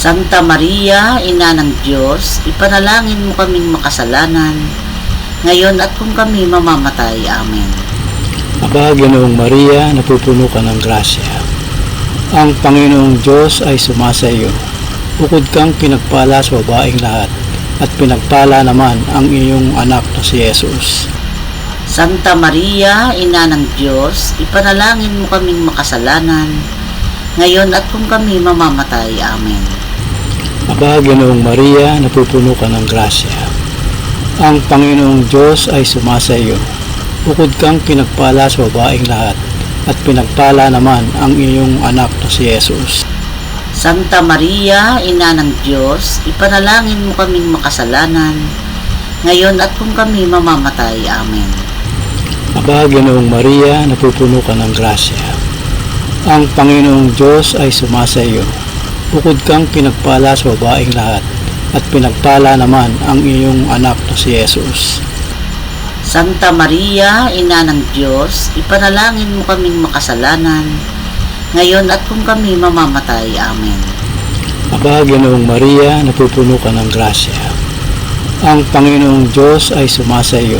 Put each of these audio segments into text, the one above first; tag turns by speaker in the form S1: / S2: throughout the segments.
S1: Santa Maria, Ina ng Diyos, ipanalangin mo kaming makasalanan, ngayon at kung kami mamamatay. Amen.
S2: Aba, Ginoong Maria, napupuno ka ng grasya. Ang Panginoong Diyos ay sumasa iyo. Bukod kang pinagpala sa babaeng lahat, at pinagpala naman ang iyong anak na si Jesus.
S1: Santa Maria, Ina ng Diyos, ipanalangin mo kaming makasalanan, ngayon at kung kami mamamatay. Amen.
S2: Aba, Ginoong Maria, napupuno ka ng grasya. Ang Panginoong Diyos ay sumasa iyo. Bukod kang pinagpala sa babaeng lahat, at pinagpala naman ang iyong anak na si Jesus.
S1: Santa Maria, Ina ng Diyos, ipanalangin mo kaming makasalanan, ngayon at kung kami mamamatay. Amen.
S2: Aba, Ginoong Maria, napupuno ka ng grasya. Ang Panginoong Diyos ay sumasa iyo. Bukod kang pinagpala sa babaeng lahat, at pinagpala naman ang iyong anak na si Jesus.
S1: Santa Maria, Ina ng Diyos, ipanalangin mo kaming makasalanan, ngayon at kung kami mamamatay. Amen.
S2: Aba, Ginoong Maria, napupuno ka ng grasya. Ang Panginoong Diyos ay sumasa iyo.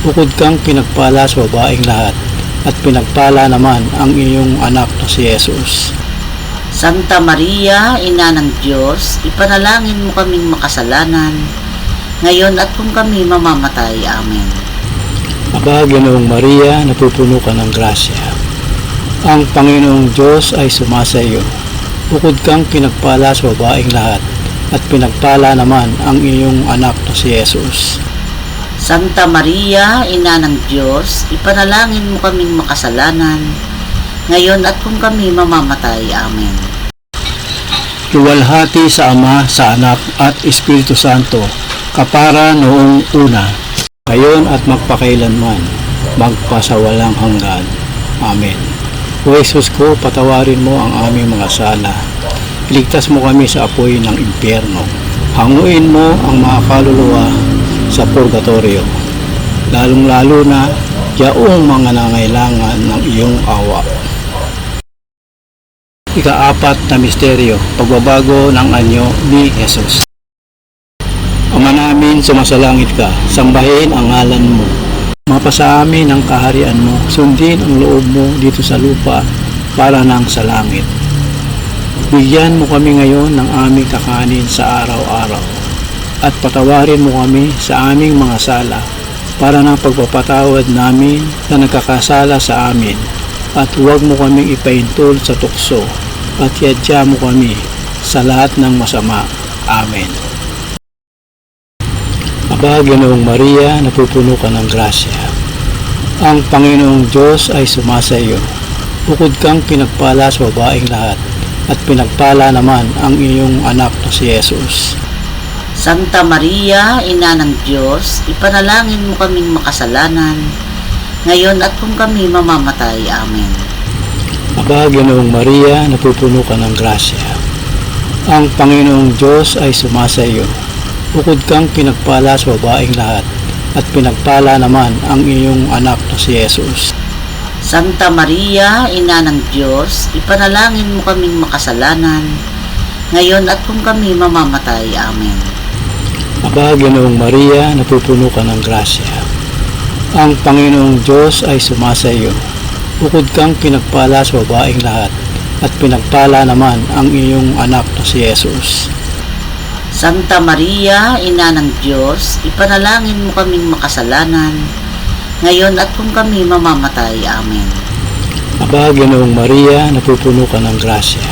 S2: Bukod kang pinagpala sa babaeng lahat, at pinagpala naman ang iyong anak na si Jesus.
S1: Santa Maria, Ina ng Diyos, ipanalangin mo kaming makasalanan, ngayon at kung kami mamamatay. Amen.
S2: Aba, Ginoong Maria, napupuno ka ng grasya. Ang Panginoong Diyos ay sumasa iyo. Bukod kang pinagpala sa babaeng lahat, at pinagpala naman ang iyong anak na si Jesus.
S1: Santa Maria, Ina ng Diyos, ipanalangin mo kaming makasalanan, ngayon at kung kami mamamatay. Amen.
S2: Luwalhati sa Ama, sa Anak, at Espiritu Santo, kapara noong una, ngayon at magpakailanman, magpasawalang hanggan. Amen. O Jesus ko, patawarin mo ang aming mga sala. Iligtas mo kami sa apoy ng impyerno. Hanguin mo ang mga kaluluwa sa purgatorio, lalong-lalo na yaong mga nangailangan ng iyong awa. Ika-4 na misteryo, pagbabago ng anyo ni Jesus. Ama namin, sumasalangit ka, sambahin ang ngalan mo. Mapasa amin ang kaharian mo, sundin ang loob mo dito sa lupa para nang sa langit. Bigyan mo kami ngayon ng aming kakanin sa araw-araw, at patawarin mo kami sa aming mga sala para ng pagpapatawad namin na nagkakasala sa amin, at huwag mo kaming ipaintol sa tukso, at yadya mo kami sa lahat ng masama. Amen. Aba, Ginoong Maria, napupuno ka ng grasya. Ang Panginoong Diyos ay sumasa iyo. Bukod kang pinagpala sa babaeng lahat, at pinagpala naman ang iyong anak na si Jesus.
S1: Santa Maria, Ina ng Diyos, ipanalangin mo kaming makasalanan, ngayon at kung kami mamamatay. Amen.
S2: Aba, Ginoong Maria, napupuno ka ng grasya. Ang Panginoong Diyos ay sumasa iyo. Bukod kang pinagpala sa babaeng lahat, at pinagpala naman ang iyong anak na si Jesus.
S1: Santa Maria, Ina ng Diyos, ipanalangin mo kaming makasalanan, ngayon at kung kami mamamatay. Amen.
S2: Aba, Ginoong Maria, napupuno ka ng grasya. Ang Panginoong Diyos ay sumasa iyo. Bukod kang pinagpala sa babaeng lahat, at pinagpala naman ang iyong anak na si Jesus.
S1: Santa Maria, Ina ng Diyos, ipanalangin mo kaming makasalanan, ngayon at kung kami mamamatay. Amen.
S2: Aba, Ginoong Maria, napupuno ka ng grasya.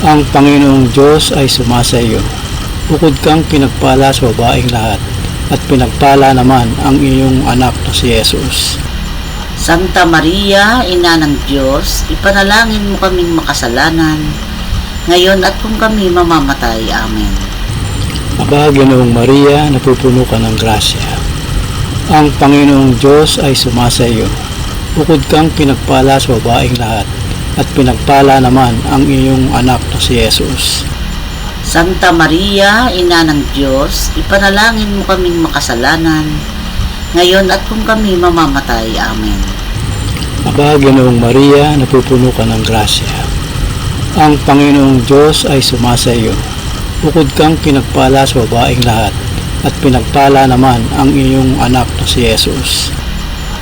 S2: Ang Panginoong Diyos ay sumasa iyo. Bukod kang pinagpala sa babaeng lahat, at pinagpala naman ang iyong anak na si Jesus.
S1: Santa Maria, Ina ng Diyos, ipanalangin mo kaming makasalanan, ngayon at kung kami mamamatay. Amen.
S2: Aba, Ginoong Maria, napupuno ka ng grasya. Ang Panginoong Diyos ay sumasa iyo. Bukod kang pinagpala sa babaeng lahat, at pinagpala naman ang iyong anak na si Jesus.
S1: Santa Maria, Ina ng Diyos, ipanalangin mo kaming makasalanan, ngayon at kung kami mamamatay. Amen.
S2: Aba, Ginoong Maria, napupuno ka ng grasya. Ang Panginoong Diyos ay sumasa iyo. Bukod kang pinagpala sa babaeng lahat, at pinagpala naman ang iyong anak na si Jesus.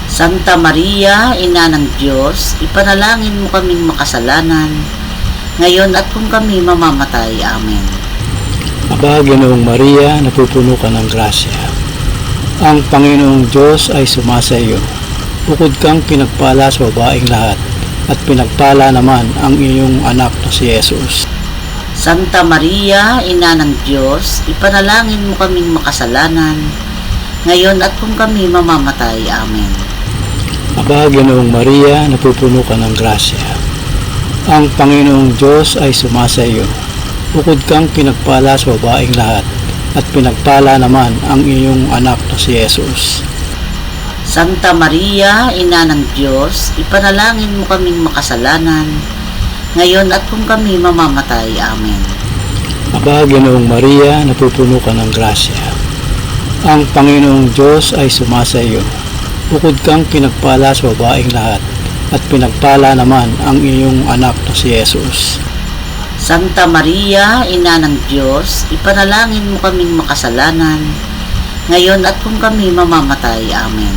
S1: Santa Maria, Ina ng Diyos, ipanalangin mo kaming makasalanan, ngayon at kung kami mamamatay. Amen.
S2: Aba, Ginoong Maria, napupuno ka ng grasya. Ang Panginoong Diyos ay sumasa iyo. Bukod kang pinagpala sa babaeng lahat, at pinagpala naman ang iyong anak na si Jesus.
S1: Santa Maria, Ina ng Diyos, ipanalangin mo kaming makasalanan, ngayon at kung kami mamamatay. Amen.
S2: Aba, Ginoong Maria, napupuno ka ng grasya. Ang Panginoong Diyos ay sumasa iyo. Bukod kang pinagpala sa babaeng lahat, at pinagpala naman ang iyong anak na si Jesus.
S1: Santa Maria, Ina ng Diyos, ipanalangin mo kaming makasalanan, ngayon at kung kami mamamatay. Amen.
S2: Aba, Ginoong Maria, napupuno ka ng grasya. Ang Panginoong Diyos ay sumasa iyo. Bukod kang pinagpala sa babaeng lahat, at pinagpala naman ang iyong anak na si Jesus.
S1: Santa Maria, Ina ng Diyos, ipanalangin mo kaming makasalanan, ngayon at kung kami mamamatay. Amen.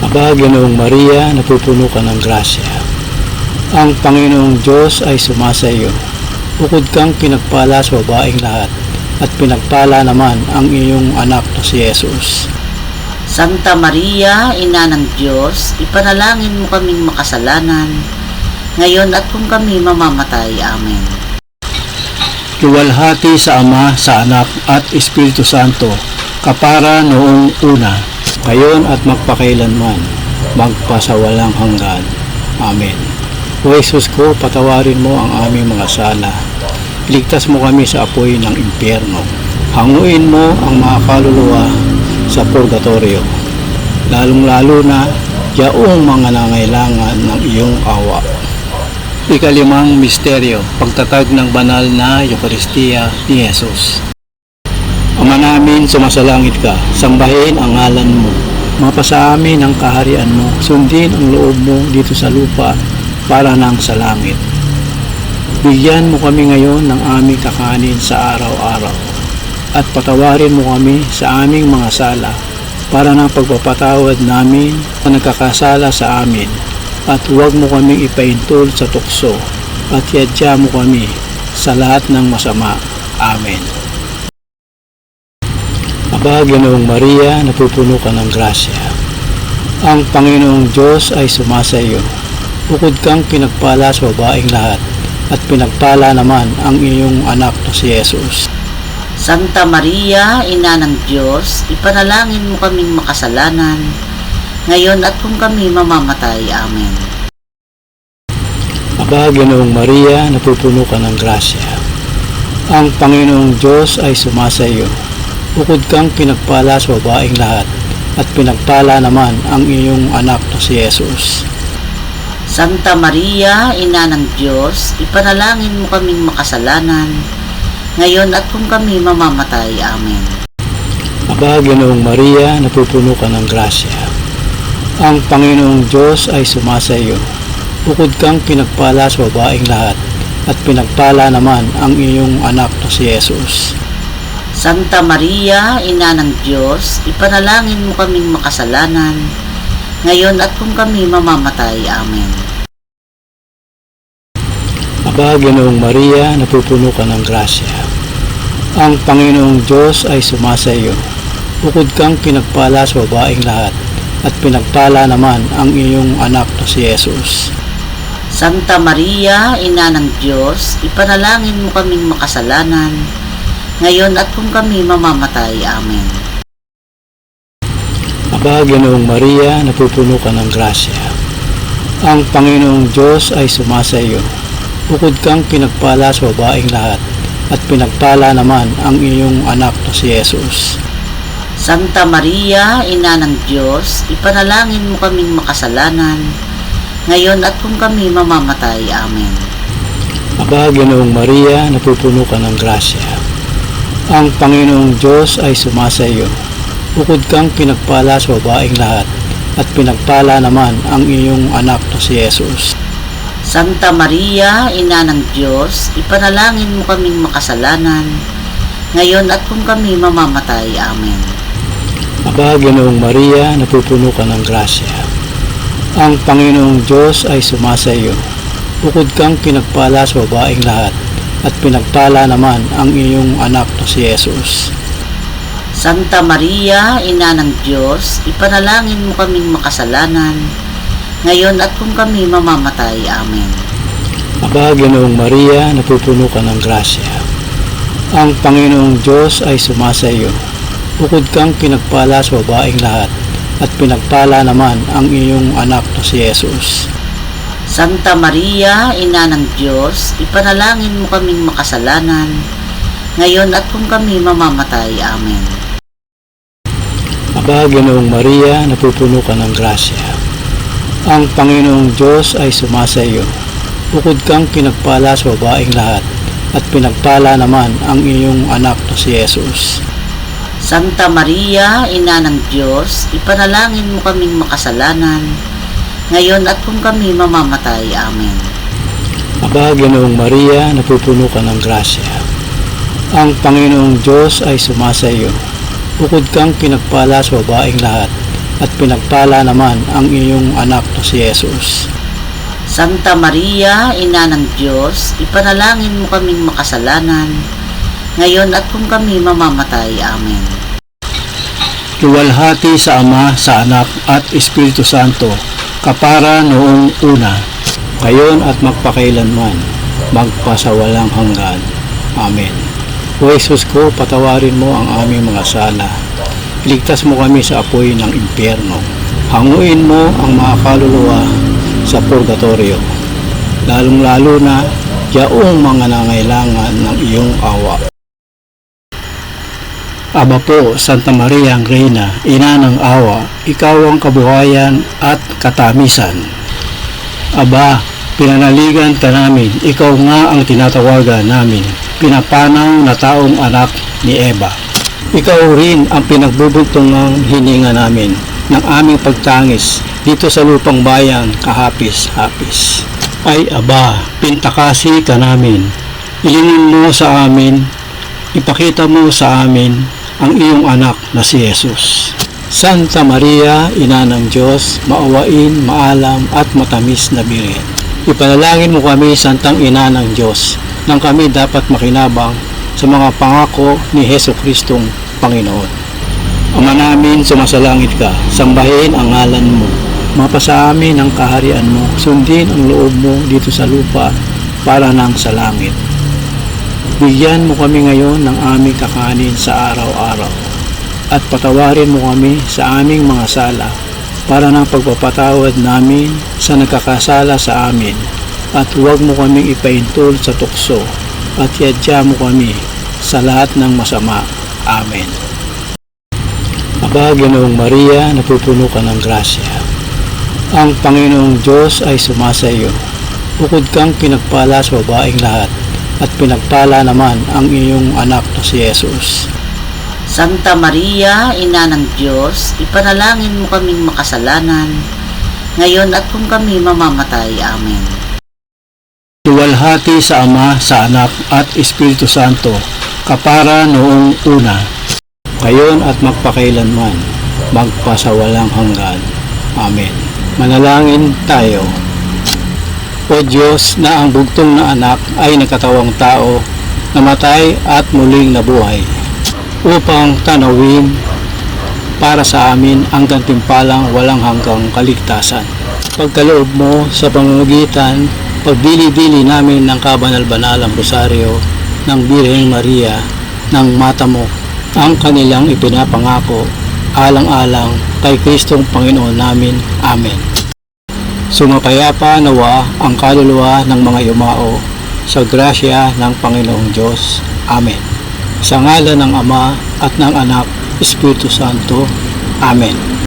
S2: Aba, Ginoong Maria, napupuno ka ng grasya. Ang Panginoong Diyos ay sumasa iyo. Bukod kang pinagpala sa babaeng lahat, at pinagpala naman ang iyong anak na si Jesus.
S1: Santa Maria, Ina ng Diyos, ipanalangin mo kaming makasalanan, ngayon at kung kami mamamatay. Amen.
S2: Luwalhati sa Ama, sa Anak, at Espiritu Santo, kapara noong una, ngayon at magpakailanman, magpasawalang hanggan. Amen. O Jesus ko, patawarin mo ang aming mga sala. Iligtas mo kami sa apoy ng impyerno. Hanguin mo ang mga kaluluwa sa purgatorio, lalong-lalo na yaong mga nangailangan ng iyong awa. Ikalimang misteryo, pagtatag ng banal na Eucharistia ni Jesus. Ama namin, sumasalangit ka, sambahin ang ngalan mo. Mapasa amin ang kaharian mo, sundin ang loob mo dito sa lupa para nang sa langit. Bigyan mo kami ngayon ng aming kakanin sa araw-araw, at patawarin mo kami sa aming mga sala para ng pagpapatawad namin na nagkakasala sa amin, at huwag mo kaming ipaintol sa tukso, at yadya mo kami sa lahat ng masama. Amen. Aba, Ginoong Maria, napupuno ka ng grasya. Ang Panginoong Diyos ay sumasa iyo. Bukod kang pinagpala sa babaeng lahat, at pinagpala naman ang iyong anak na si Jesus.
S1: Santa Maria, Ina ng Diyos, ipanalangin mo kaming makasalanan, ngayon at kung kami mamamatay. Amen.
S2: Aba, Ginoong Maria, napupuno ka ng grasya. Ang Panginoong Diyos ay sumasa iyo. Bukod kang pinagpala sa babaeng lahat, at pinagpala naman ang iyong anak na si Jesus.
S1: Santa Maria, Ina ng Diyos, ipanalangin mo kaming makasalanan, ngayon at kung kami mamamatay. Amen.
S2: Aba, Ginoong Maria, napupuno ka ng grasya. Ang Panginoong Diyos ay sumasa iyo. Bukod kang pinagpala sa babaeng lahat, at pinagpala naman ang iyong anak na si Jesus.
S1: Santa Maria, Ina ng Diyos, ipanalangin mo kaming makasalanan, ngayon at kung kami mamamatay. Amen.
S2: Aba, Ginoong Maria, napupuno ka ng grasya. Ang Panginoong Diyos ay sumasa iyo. Bukod kang pinagpala sa babaeng lahat, at pinagpala naman ang iyong anak na si Jesus.
S1: Santa Maria, Ina ng Diyos, ipanalangin mo kaming makasalanan, ngayon at kung kami mamamatay. Amen.
S2: Aba, Ginoong Maria, napupuno ka ng grasya. Ang Panginoong Diyos ay sumasa iyo. Bukod kang pinagpala sa babaeng lahat, at pinagpala naman ang iyong anak na si Jesus.
S1: Santa Maria, Ina ng Diyos, ipanalangin mo kaming makasalanan, ngayon at kung kami mamamatay. Amen.
S2: Aba, Ginoong Maria, napupuno ka ng grasya. Ang Panginoong Diyos ay sumasa iyo. Bukod kang pinagpala sa babaeng lahat, at pinagpala naman ang iyong anak na si Jesus.
S1: Santa Maria, Ina ng Diyos, ipanalangin mo kaming makasalanan, ngayon at kung kami mamamatay. Amen.
S2: Aba, Ginoong Maria, napupuno ka ng grasya. Ang Panginoong Diyos ay sumasa iyo. Bukod kang pinagpala sa babaeng lahat, at pinagpala naman ang iyong anak na si Jesus.
S1: Santa Maria, Ina ng Diyos, ipanalangin mo kaming makasalanan, ngayon at kung kami mamamatay. Amen.
S2: Aba, Ginoong Maria, napupuno ka ng grasya. Ang Panginoong Diyos ay sumasa iyo. Bukod kang pinagpala sa babaeng lahat, at pinagpala naman ang iyong anak na si Jesus.
S1: Santa Maria, Ina ng Diyos, ipanalangin mo kaming makasalanan, ngayon at kung kami mamamatay. Amen.
S2: Aba, Ginoong Maria, napupuno ka ng grasya. Ang Panginoong Diyos ay sumasa iyo. Bukod kang pinagpala sa babaeng lahat, at pinagpala naman ang iyong anak na si Jesus.
S1: Santa Maria, Ina ng Diyos, ipanalangin mo kaming makasalanan, ngayon at kung kami mamamatay. Amen.
S2: Aba, Ginoong Maria, napupuno ka ng grasya. Ang Panginoong Diyos ay sumasa iyo. Bukod kang pinagpala sa babaeng lahat, at pinagpala naman ang iyong anak na si Jesus.
S1: Santa Maria, Ina ng Diyos, ipanalangin mo kaming makasalanan, ngayon at kung kami mamamatay. Amen.
S2: Luwalhati sa Ama, sa Anak, at Espiritu Santo, kapara noong una, ngayon at magpakailanman, magpasawalang hanggan. Amen. O Jesus ko, patawarin mo ang aming mga sala. Iligtas mo kami sa apoy ng impyerno. Hanguin mo ang mga kaluluwa sa purgatorio, lalong-lalo na yaong mga nangailangan ng iyong awa. Aba po, Santa Maria ang Reyna, Ina ng awa, ikaw ang kabuhayan at katamisan. Aba, pinanaligan ka namin, ikaw nga ang tinatawagan namin, pinapanaw na taong anak ni Eva. Ikaw rin ang pinagbubuntungang hininga namin ng aming pagtangis dito sa lupang bayan kahapis-hapis. Ay aba, pintakasi ka namin, ilingin mo sa amin, ipakita mo sa amin ang iyong anak na si Jesus. Santa Maria, Ina ng Diyos, maawain, maalam at matamis na Birhen. Ipanalangin mo kami, Santang Ina ng Diyos, nang kami dapat makinabang sa mga pangako ni Hesus Kristong Panginoon. Ama namin, sumasalangit ka, sambahin ang ngalan mo, mapasa amin ang kaharian mo, sundin ang loob mo dito sa lupa para nang sa langit. Bigyan mo kami ngayon ng aming kakanin sa araw-araw, at patawarin mo kami sa aming mga sala para ng pagpapatawad namin sa nagkakasala sa amin, at huwag mo kaming ipaintol sa tukso, at yadya mo kami sa lahat ng masama. Amen. Aba, Ginoong Maria, napupuno ka ng grasya. Ang Panginoong Diyos ay sumasa iyo. Bukod kang pinagpala sa babaeng lahat, at pinagpala naman ang iyong anak na si Jesus.
S1: Santa Maria, Ina ng Diyos, ipanalangin mo kaming makasalanan, ngayon at kung kami mamamatay. Amen.
S2: Luwalhati sa Ama, sa Anak, at Espiritu Santo, kapara noong una, ngayon at magpakailanman, magpasawalang hanggan. Amen. Manalangin tayo. O Diyos, na ang bugtong na anak ay nagkatawang tao, namatay at muling nabuhay, upang tanawin para sa amin ang gantimpalang walang hanggang kaligtasan. Pagkaloob mo sa pamamagitan, pagbili-bili namin ng kabanal-banalang rosaryo ng Birheng Maria ng mata mo, ang kanilang ipinapangako, alang-alang kay Kristong Panginoon namin. Amen. Sumapayapa nawa ang kaluluwa ng mga yumao sa grasya ng Panginoong Diyos. Amen. Sa ngalan ng Ama at ng Anak, Espiritu Santo. Amen.